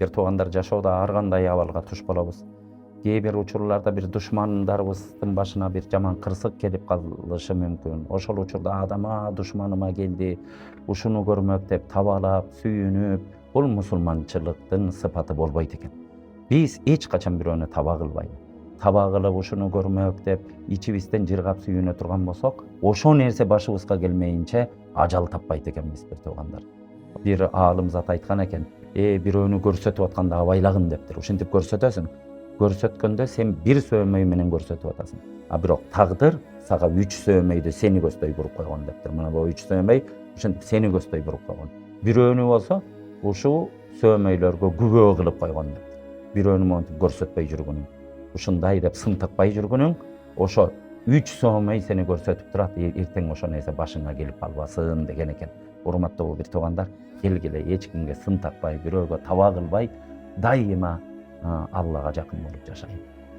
бир туугандар жашоодо ар кандай абалга туш болобуз. Кээ бир учурларда бир душмандарыбыздын башына бир жаман кырсык келип калышы мүмкүн. Ошол учурда адама душманыма келди, ушуну көрмөк деп табалап, сүйүнүп, бул мусулманчылыктын сыпаты болбойт экен. Биз эч качан бирөөнү таба кылбайбыз. Таба кылып ушуну көрмөк деп ичибизден жыргап сүйүнө турган болсок, ошол нерсе башыбызга келмейинче ажал таппайт экенбиз бир туугандар. Бир аалым зат айткан экен, бирөөнү көрсөтүп атканда абайлагын дептир. Ушинтип көрсөтөсүң. Көрсөткөндө сен бир сөөмөй менен көрсөтүп атасың. А бирок тагдыр сага 3 сөөмөйдү сени көздөй буруп койгон дептир. Мына бул 3 сөөмөй ушинтип сени көздөй буруп койгон. Бирөөнү болсо ушул сөөмөйлөргө күбө кылып койгон дептир. Бирөөнү монтип көрсөтпөй жүргүнүң, ушундай деп сын такпай жүргүнүң, ошо 3 сөөмөй сени көрсөтүп турат, эртең ошо нерсе башыңа келип калбасын деген экен. Урматтуу бир туугандар, келгиле эч кимге сын такпай, бирөөгө таба кылбай, дайыма Аллага жакын болуп жашайын.